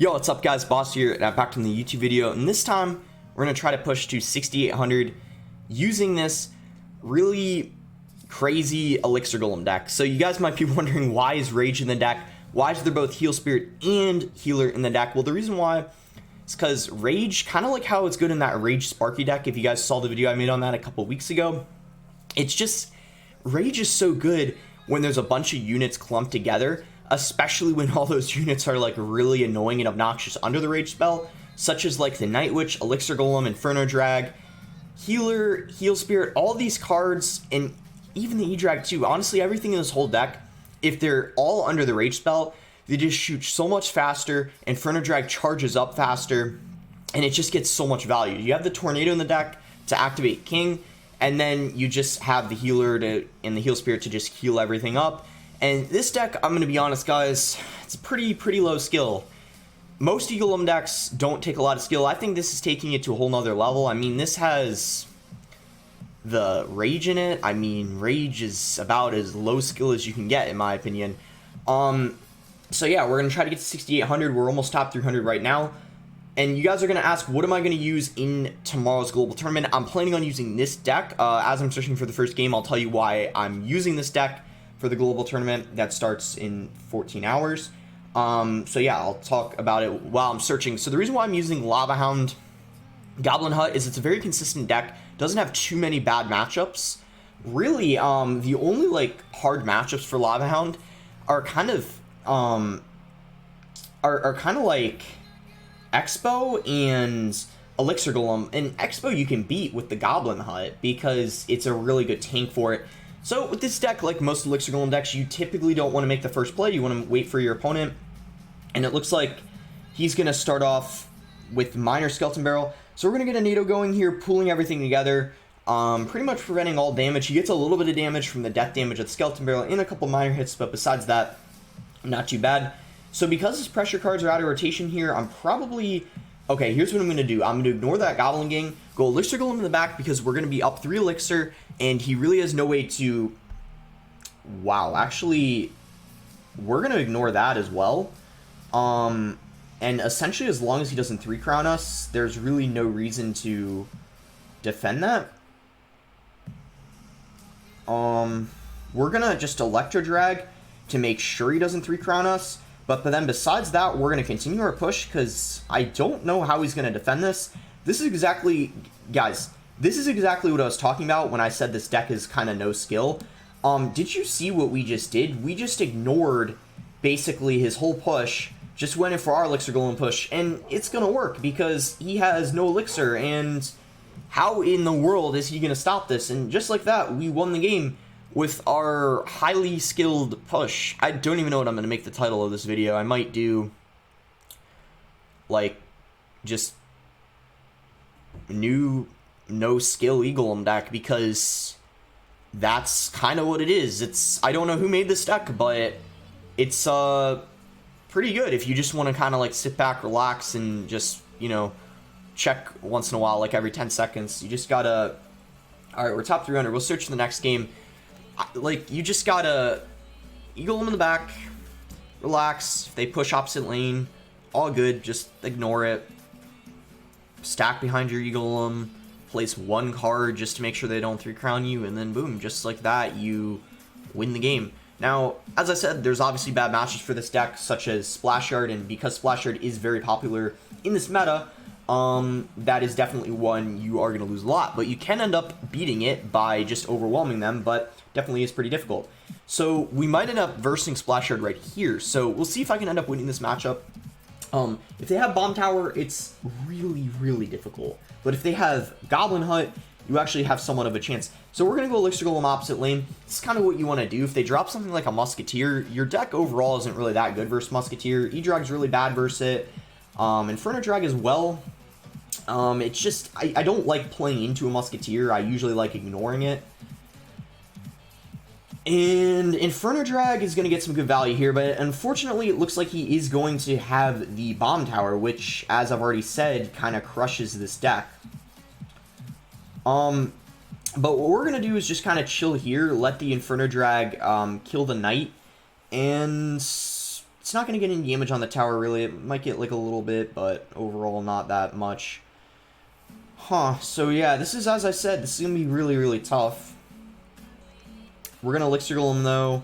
Yo, what's up guys, Boss here, and I'm back from the YouTube video, and this time we're going to try to push to 6,800 using this really crazy Elixir Golem deck. So you guys might be wondering, why is Rage in the deck? Why is there both Heal Spirit and Healer in the deck? Well, the reason why is because Rage, kind of like how it's good in that Rage Sparky deck, if you guys saw the video I made on that a couple weeks ago, it's just, Rage is so good when there's a bunch of units clumped together, especially when all those units are like really annoying and obnoxious under the Rage spell, such as like the Night Witch, Elixir Golem, Inferno Drag, Healer, Heal Spirit, all these cards, and even the E-Drag too. Honestly, everything in this whole deck, if they're all under the Rage spell, they just shoot so much faster, Inferno Drag charges up faster, and it just gets so much value. You have the Tornado in the deck to activate King, and then you just have the Healer and the Heal Spirit to just heal everything up. And this deck, I'm going to be honest guys, it's pretty low skill. Most Golem decks don't take a lot of skill. I think this is taking it to a whole nother level. I mean, this has the Rage in it. I mean, Rage is about as low skill as you can get, in my opinion. So yeah, we're going to try to get to 6,800. We're almost top 300 right now. And you guys are going to ask, what am I going to use in tomorrow's global tournament? I'm planning on using this deck. As I'm searching for the first game, I'll tell you why I'm using this deck for the global tournament that starts in 14 hours. So yeah, I'll talk about it while I'm searching. So the reason why I'm using Lava Hound Goblin Hut is it's a very consistent deck, doesn't have too many bad matchups. Really, the only like hard matchups for Lava Hound are kind of like Expo and Elixir Golem. And Expo you can beat with the Goblin Hut because it's a really good tank for it. So with this deck, like most Elixir Golem decks, you typically don't want to make the first play. You want to wait for your opponent. And it looks like he's going to start off with Minor Skeleton Barrel. So we're going to get a NATO going here, pulling everything together, pretty much preventing all damage. He gets a little bit of damage from the death damage of the Skeleton Barrel and a couple minor hits, but besides that, not too bad. So because his pressure cards are out of rotation here, I'm probably... Okay, here's what I'm going to do. I'm going to ignore that Goblin Gang, go Elixir Golem in the back because we're going to be up 3 Elixir, and he really has no way to... Wow, actually, we're going to ignore that as well. And essentially, as long as he doesn't 3-crown us, there's really no reason to defend that. We're going to just Electro Drag to make sure he doesn't 3-crown us. But then besides that, we're going to continue our push because I don't know how he's going to defend this. This is exactly, guys, this is exactly what I was talking about when I said this deck is kind of no skill. Did you see what we just did? We just ignored basically his whole push, just went in for our Elixir Golem push, and it's going to work because he has no Elixir, and how in the world is he going to stop this? And just like that, we won the game with our highly skilled push. I don't even know what I'm going to make the title of this video. I might do, like, just new no-skill Golem deck, because that's kind of what it is. I don't know who made this deck, but it's pretty good if you just want to kind of like sit back, relax, and just, you know, check once in a while, like every 10 seconds. You just gotta... Alright, we're top 300. We'll search the next game. Like, you just gotta eagle them in the back, relax. If they push opposite lane, all good, just ignore it. Stack behind your eagle them, place 1 card just to make sure they don't 3-crown you, and then boom, just like that, you win the game. Now, as I said, there's obviously bad matches for this deck, such as Splash Yard, and because Splash Yard is very popular in this meta, that is definitely one you are going to lose a lot, but you can end up beating it by just overwhelming them, but definitely is pretty difficult. So we might end up versing Splash Yard right here, so we'll see if I can end up winning this matchup. If they have Bomb Tower, it's really difficult, but if they have Goblin Hut, you actually have somewhat of a chance. So we're going to go Elixir Golem opposite lane. It's kind of what you want to do. If they drop something like a Musketeer, your deck overall isn't really that good versus Musketeer. E-Drag's really bad versus it. Inferno Drag as well. It's just, I don't like playing into a Musketeer. I usually like ignoring it. And Inferno Drag is going to get some good value here, but unfortunately it looks like he is going to have the Bomb Tower, which, as I've already said, kind of crushes this deck. But what we're going to do is just kind of chill here, let the Inferno Drag kill the Knight, and It's not going to get any damage on the tower, really. It might get, like, a little bit, but overall not that much. Huh, so yeah, this is, as I said, this is going to be really, really tough. We're going to Elixir Golem, though.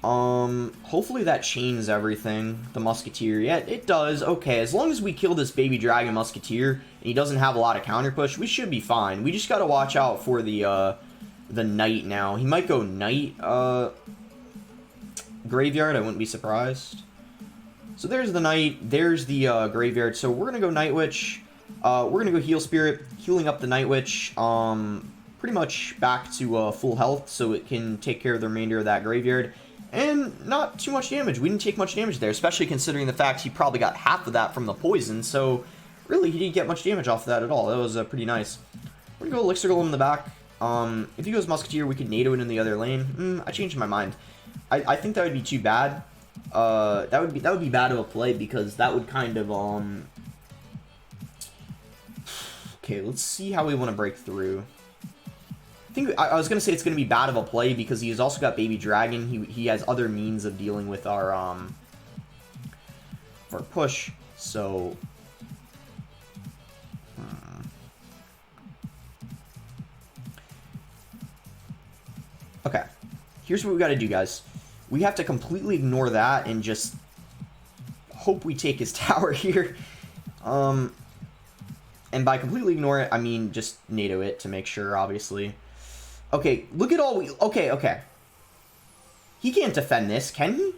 Hopefully that chains everything. The Musketeer. Yeah, it does. Okay, as long as we kill this baby dragon Musketeer, and he doesn't have a lot of counter push, we should be fine. We just got to watch out for the Knight now. He might go Knight, Graveyard. I wouldn't be surprised. So there's the Knight. There's the, Graveyard. So we're gonna go Night Witch. We're gonna go Heal Spirit, healing up the Night Witch, pretty much back to, full health, so it can take care of the remainder of that Graveyard. And not too much damage. We didn't take much damage there, especially considering the fact he probably got half of that from the poison. So, really, he didn't get much damage off of that at all. That was pretty nice. We're going to go Elixir Golem in the back. If he goes Musketeer, we could NATO it in the other lane. I changed my mind. I think that would be too bad. That would be bad of a play, because that would kind of, Okay, let's see how we want to break through. I was going to say it's going to be bad of a play because he's also got Baby Dragon. He has other means of dealing with our push. So okay. Here's what we got to do, guys. We have to completely ignore that and just hope we take his tower here. And by completely ignore it, I mean just NATO it to make sure, obviously. Okay, look at all we... Okay. He can't defend this, can he?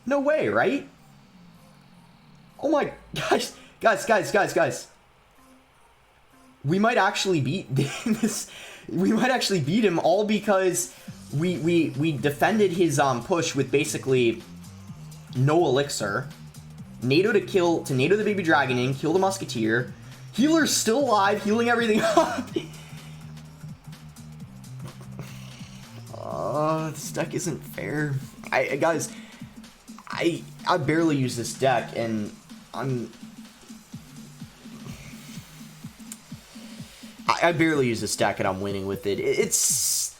No way, right? Oh my... Guys. We might actually beat this... We might actually beat him all because we defended his push with basically no elixir. NATO to NATO the baby dragon in, kill the musketeer. Healer's still alive, healing everything up. This deck isn't fair. Guys, I barely use this deck, and I barely use this deck, and I'm winning with it. This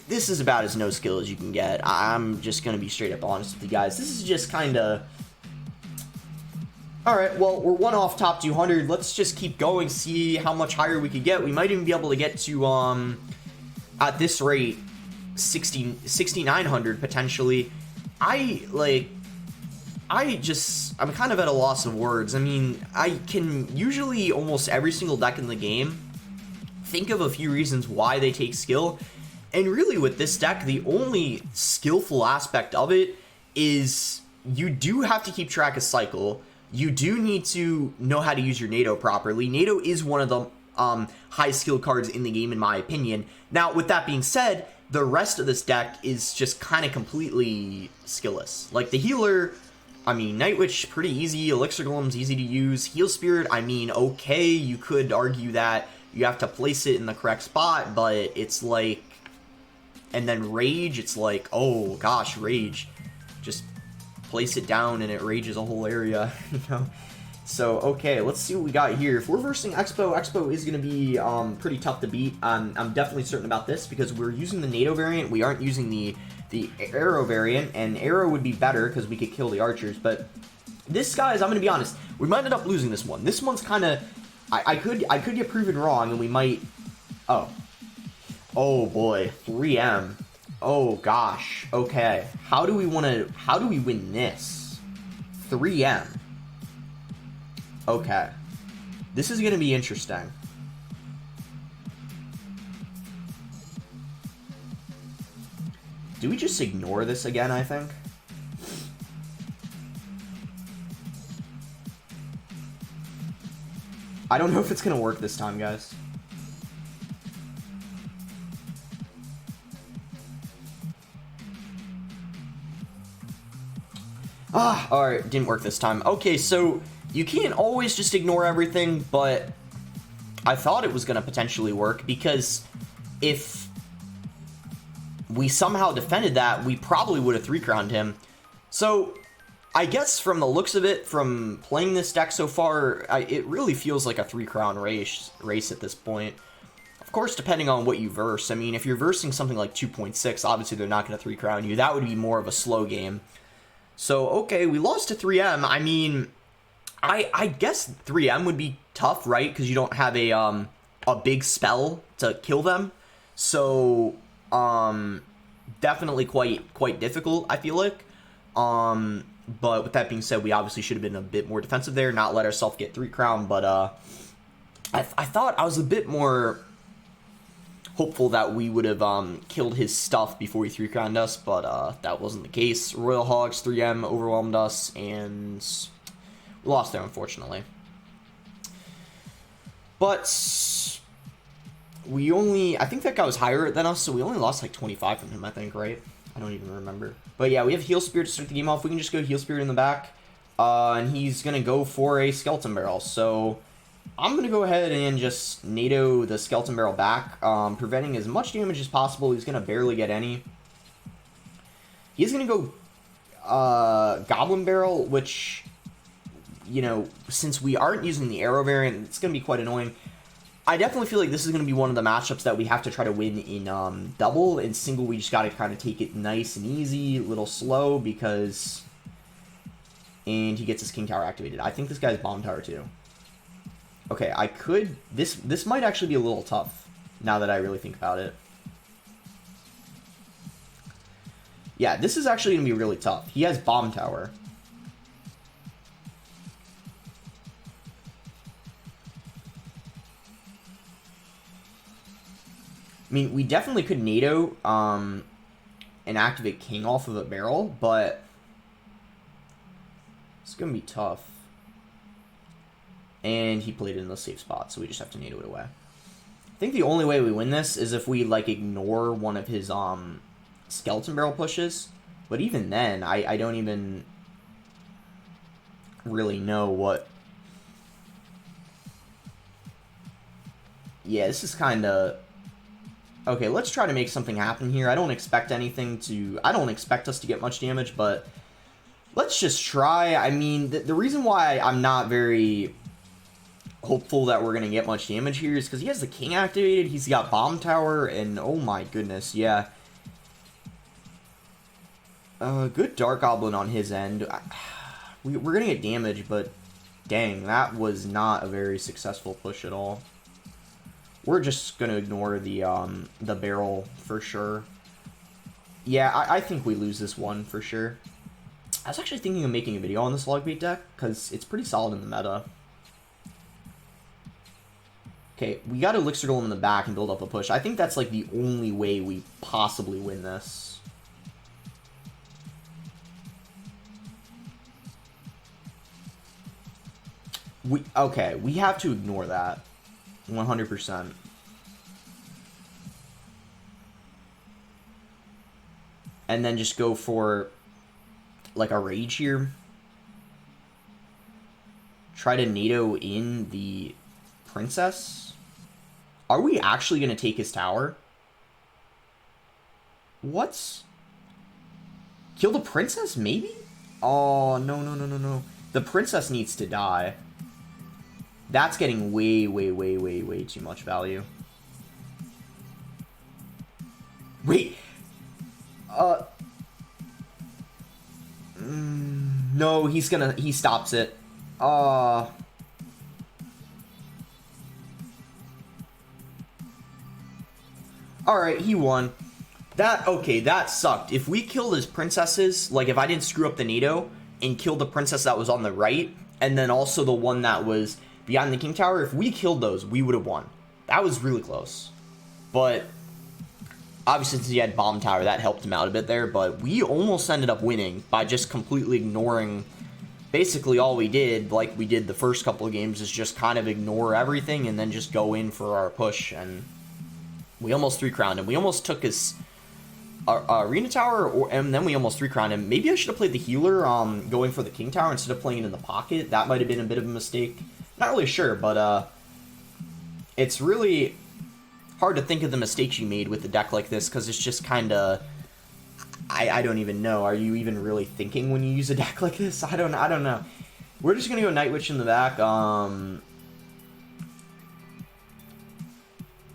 is about as no skill as you can get. I'm just gonna be straight up honest with you guys. This is just kind of... Alright, well, we're one off top 200. Let's just keep going, see how much higher we could get. We might even be able to get to, at this rate, 6,900 potentially. I'm kind of at a loss of words. I mean, I can usually almost every single deck in the game think of a few reasons why they take skill, and really with this deck, the only skillful aspect of it is you do have to keep track of cycle. You do need to know how to use your NATO properly. NATO is one of the high skill cards in the game, in my opinion. Now, with that being said, the rest of this deck is just kind of completely skillless. Like the healer, I mean, Night Witch, pretty easy. Elixir Golem's easy to use. Heal Spirit, I mean, okay, you could argue that you have to place it in the correct spot, but it's like... And then Rage, it's like, oh gosh, Rage. Just place it down and it rages a whole area, you know? So, okay, let's see what we got here. If we're versing Expo, Expo is going to be pretty tough to beat. I'm definitely certain about this because we're using the NATO variant. We aren't using the Arrow variant, and Arrow would be better because we could kill the archers. But this, guys, I'm going to be honest, we might end up losing this one. This one's kind of... I could get proven wrong, and we might... Oh boy, 3M. Oh gosh. Okay. How do we win this? 3M. Okay. This is going to be interesting. Do we just ignore this again, I think? I don't know if it's going to work this time, guys. Alright, didn't work this time. Okay, so you can't always just ignore everything, but I thought it was going to potentially work because if we somehow defended that, we probably would have 3-crowned him. So I guess from the looks of it, from playing this deck so far, it really feels like a 3-crown race at this point. Of course, depending on what you verse. I mean, if you're versing something like 2.6, obviously they're not going to 3-crown you. That would be more of a slow game. So, okay, we lost to 3M. I mean, I guess 3M would be tough, right? Because you don't have a big spell to kill them. So, definitely quite difficult, I feel like. But with that being said, we obviously should have been a bit more defensive there, not let ourselves get 3 crown. But I thought I was a bit more hopeful that we would have killed his stuff before he 3 crowned us, but that wasn't the case. Royal Hogs 3M overwhelmed us, and we lost there, unfortunately. But I think that guy was higher than us, so we only lost like 25 from him, I think, right? I don't even remember. But yeah, we have Heal Spirit to start the game off. We can just go Heal Spirit in the back. And he's going to go for a Skeleton Barrel. So I'm going to go ahead and just NATO the Skeleton Barrel back, preventing as much damage as possible. He's going to barely get any. He's going to go Goblin Barrel, which, you know, since we aren't using the arrow variant, it's going to be quite annoying. I definitely feel like this is going to be one of the matchups that we have to try to win in double. In single, we just got to kind of take it nice and easy, a little slow, because... And he gets his King Tower activated. I think this guy's Bomb Tower too. Okay, I could... This might actually be a little tough, now that I really think about it. Yeah, this is actually going to be really tough. He has Bomb Tower. I mean, we definitely could NATO and activate King off of a barrel, but it's going to be tough. And he played it in the safe spot, so we just have to NATO it away. I think the only way we win this is if we, like, ignore one of his Skeleton Barrel pushes. But even then, I don't even really know what... Yeah, this is kind of... Okay, let's try to make something happen here. I don't expect anything to... I don't expect us to get much damage, but let's just try. I mean, the reason why I'm not very hopeful that we're going to get much damage here is because he has the King activated, he's got Bomb Tower, and oh my goodness, yeah. Good Dark Goblin on his end. We're going to get damage, but dang, that was not a very successful push at all. We're just going to ignore the barrel for sure. Yeah, I think we lose this one for sure. I was actually thinking of making a video on this Logbait deck, because it's pretty solid in the meta. Okay, we got Elixir Golem in the back and build up a push. I think that's like the only way we possibly win this. Okay, we have to ignore that. 100%. And then just go for, like, a Rage here. Try to NATO in the Princess. Are we actually going to take his tower? What? Kill the Princess, maybe? Oh, no. The Princess needs to die. That's getting way too much value. Wait. No, he stops it. Alright, he won. Okay, that sucked. If we killed his princesses, like if I didn't screw up the NATO and killed the princess that was on the right, and then also the one that was behind the King Tower, if we killed those, we would have won. That was really close. But obviously, since he had Bomb Tower, that helped him out a bit there, but we almost ended up winning by just completely ignoring... Basically, all we did, like we did the first couple of games, is just kind of ignore everything and then just go in for our push, and we almost 3-crowned him. We almost took his Arena Tower, and then we almost 3-crowned him. Maybe I should have played the healer, going for the King Tower instead of playing it in the pocket. That might have been a bit of a mistake. Not really sure, but it's really hard to think of the mistakes you made with a deck like this, because it's just kind of... I don't even know. Are you even really thinking when you use a deck like this? I don't know. We're just going to go Night Witch in the back.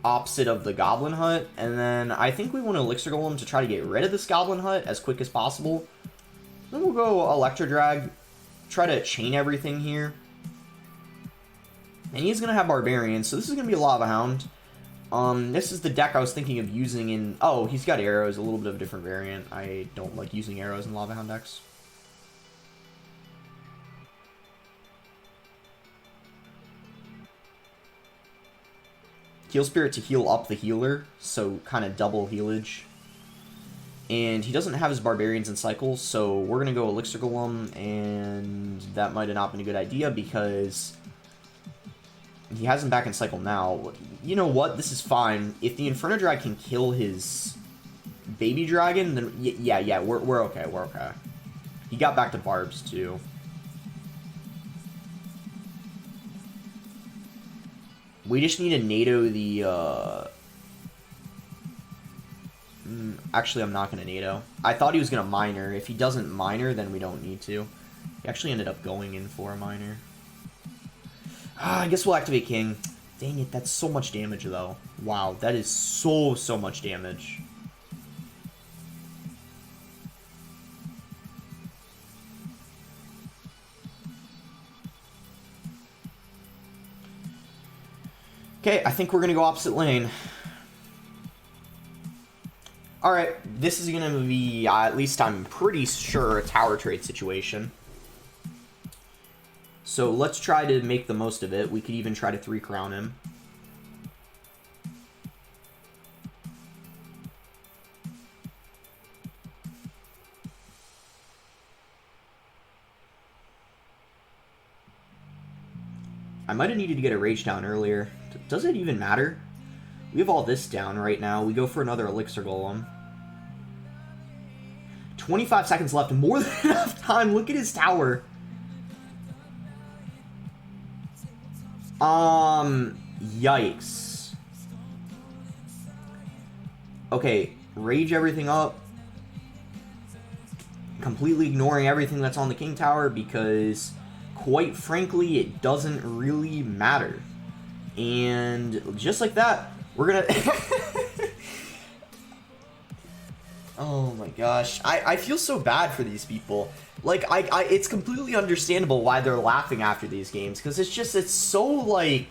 Opposite of the Goblin Hut. And then I think we want to Elixir Golem to try to get rid of this Goblin Hut as quick as possible. Then we'll go Electro Drag, try to chain everything here. And he's going to have Barbarian, so this is going to be a Lava Hound. This is the deck I was thinking of using in... Oh, he's got arrows, a little bit of a different variant. I don't like using arrows in Lava Hound decks. Heal Spirit to heal up the healer, so kind of double healage. And he doesn't have his Barbarians in cycles, so we're going to go Elixir Golem, and that might have not been a good idea because he has him back in cycle now. You know what? This is fine. If the Inferno Drag can kill his Baby Dragon, then yeah, we're okay, we're okay. He got back to Barbs, too. We just need to NATO the, Actually, I'm not going to NATO. I thought he was going to Miner. If he doesn't Miner, then we don't need to. He actually ended up going in for a Miner. I guess we'll activate King. Dang it, that's so much damage, though. Wow, that is so much damage. Okay, I think we're going to go opposite lane. Alright, this is going to be, at least I'm pretty sure, a tower trade situation. So let's try to make the most of it. We could even try to 3-crown him. I might have needed to get a Rage down earlier. Does it even matter? We have all this down right now. We go for another Elixir Golem. 25 seconds left. More than enough time. Look at his tower. Yikes. Okay, Rage everything up. Completely ignoring everything that's on the King Tower because, quite frankly, it doesn't really matter. And just like that, we're gonna... Oh my gosh. I feel so bad for these people. Like, it's completely understandable why they're laughing after these games, because it's so, like...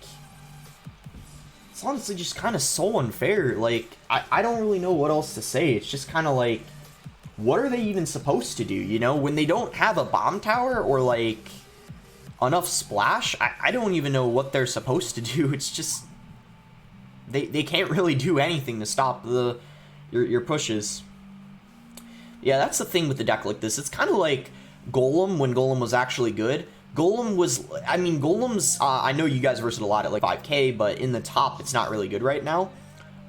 It's honestly just kind of so unfair. Like, I don't really know what else to say. It's just kind of like, what are they even supposed to do, you know? When they don't have a bomb tower or, like, enough splash, I don't even know what they're supposed to do. It's just... They can't really do anything to stop your pushes. Yeah, that's the thing with the deck like this. It's kind of like Golem when Golem was actually good. Golem was... I mean, Golem's... I know you guys versed it a lot at like 5k, but in the top, it's not really good right now.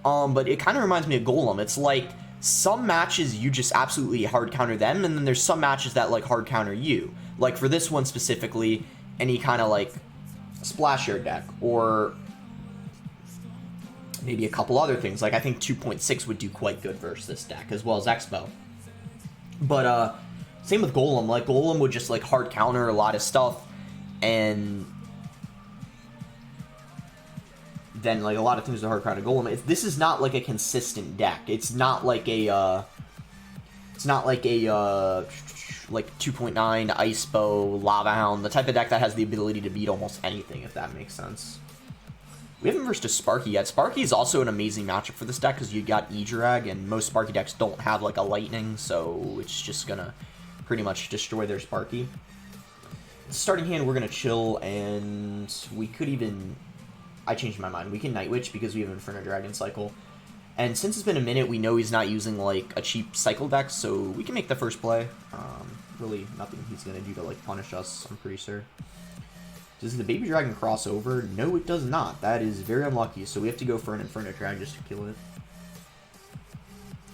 But it kind of reminds me of Golem. It's like some matches you just absolutely hard counter them, and then there's some matches that like hard counter you. Like for this one specifically, any kind of like splash your deck, or maybe a couple other things. Like I think 2.6 would do quite good versus this deck, as well as Expo. But same with Golem. Like Golem would just like hard counter a lot of stuff, and then like a lot of things are hard counter Golem. This is not like a consistent deck. It's not like a like 2.9 Ice Bow, Lava Hound, the type of deck that has the ability to beat almost anything, if that makes sense. We haven't versed a Sparky yet. Sparky is also an amazing matchup for this deck because you got E-Drag, and most Sparky decks don't have like a Lightning, so it's just gonna pretty much destroy their Sparky. Starting hand, we're gonna chill, and we could even... I changed my mind. We can Night Witch because we have Inferno Dragon cycle. And since it's been a minute, we know he's not using like a cheap cycle deck, so we can make the first play. Really nothing he's gonna do to like punish us, I'm pretty sure. Does the Baby Dragon cross over? No, it does not. That is very unlucky, so we have to go for an Inferno Dragon just to kill it.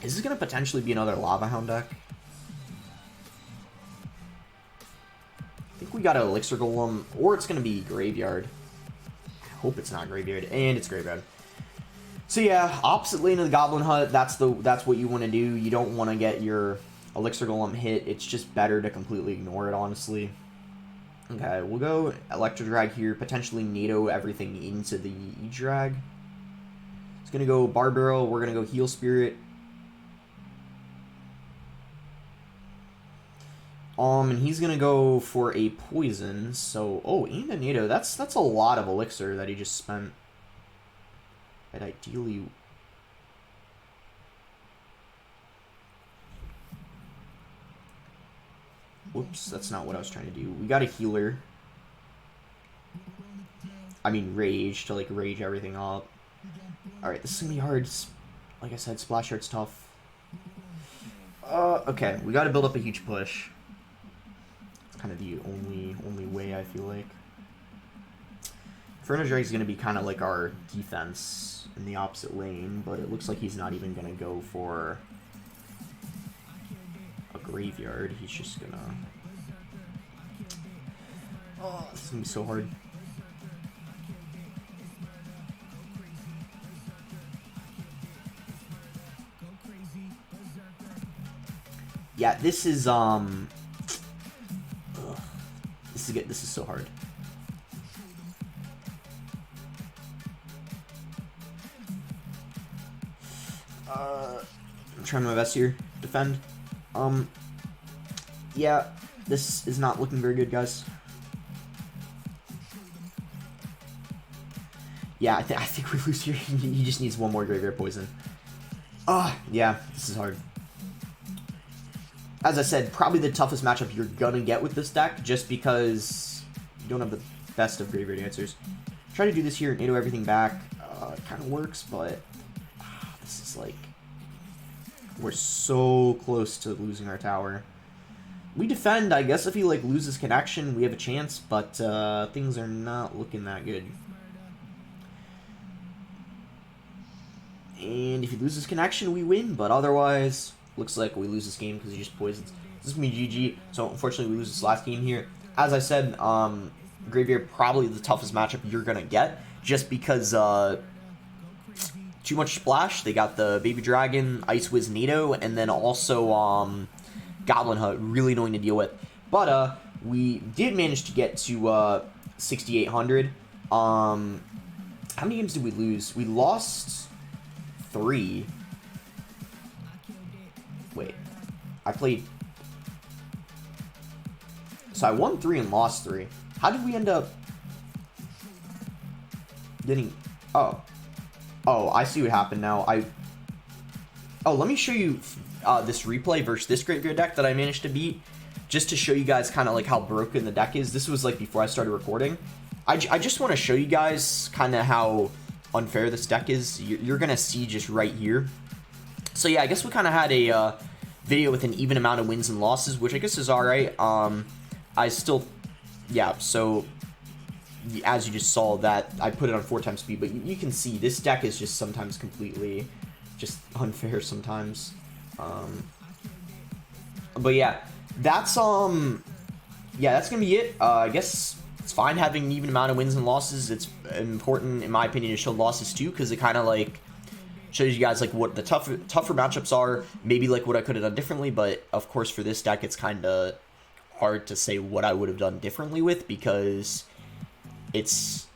Is this going to potentially be another Lava Hound deck? I think we got an Elixir Golem, or it's going to be Graveyard. I hope it's not Graveyard, and it's Graveyard. So yeah, opposite lane of the Goblin Hut, that's what you want to do. You don't want to get your Elixir Golem hit. It's just better to completely ignore it, honestly. Okay, we'll go Electro Drag here, potentially NATO everything into the E-Drag. It's going to go Barbarrel, we're going to go Heal Spirit. And he's gonna go for a poison. So, oh, and a NATO. That's a lot of elixir that he just spent. And ideally, whoops, that's not what I was trying to do. We got a healer. I mean, rage to like rage everything up. All right, this is gonna be hard. Like I said, splash art's tough. Okay, we got to build up a huge push. It's kind of the only way I feel like. Inferno Drake's gonna be kind of like our defense in the opposite lane, but it looks like he's not even gonna go for a graveyard. He's just gonna. Oh, this is gonna be so hard. Yeah, this is this is so hard. I'm trying my best here. Defend. Yeah, this is not looking very good, guys. Yeah, I think we lose here. He just needs one more graveyard poison. Yeah, this is hard. As I said, probably the toughest matchup you're gonna get with this deck, just because you don't have the best of graveyard answers. Try to do this here and NATO everything back. It kind of works, but this is like, we're so close to losing our tower. We defend. I guess if he like loses connection, we have a chance, but things are not looking that good. And if he loses connection, we win, but otherwise, looks like we lose this game because he just poisons. This is me GG, so unfortunately we lose this last game here. As I said, Graveyard probably the toughest matchup you're going to get, just because too much splash. They got the Baby Dragon, Ice Wiz NATO, and then also Goblin Hut, really annoying to deal with. But we did manage to get to 6,800. How many games did we lose? We lost 3. Wait, I played. So I won 3 and lost 3. How did we end up getting? Oh, I see what happened now. Let me show you this replay versus this graveyard deck that I managed to beat, just to show you guys kind of like how broken the deck is. This was like before I started recording. I just want to show you guys kind of how unfair this deck is. You're gonna see just right here. So yeah, I guess we kind of had a video with an even amount of wins and losses, which I guess is alright. I still, yeah, so as you just saw that, I put it on 4 times speed, but you can see this deck is just sometimes completely just unfair sometimes. But yeah, that's gonna be it. I guess it's fine having an even amount of wins and losses. It's important, in my opinion, to show losses too, because it kind of like shows you guys like what the tougher matchups are, maybe like what I could have done differently. But of course for this deck, it's kind of hard to say what I would have done differently with, because it's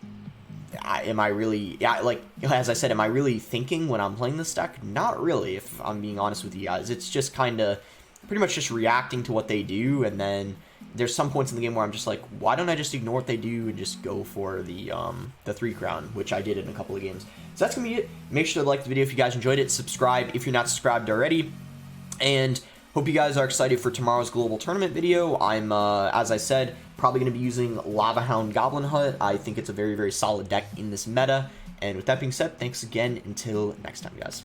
am I really, like as I said, am I really thinking when I'm playing this deck? Not really, if I'm being honest with you guys. It's just kind of pretty much just reacting to what they do, and then there's some points in the game where I'm just like, why don't I just ignore what they do and just go for the 3 crown, which I did in a couple of games. So that's gonna be it. Make sure to like the video if you guys enjoyed it, subscribe if you're not subscribed already, and hope you guys are excited for tomorrow's global tournament video. I'm, as I said, probably going to be using Lava Hound Goblin Hut. I think it's a very, very solid deck in this meta. And with that being said, thanks again. Until next time, guys.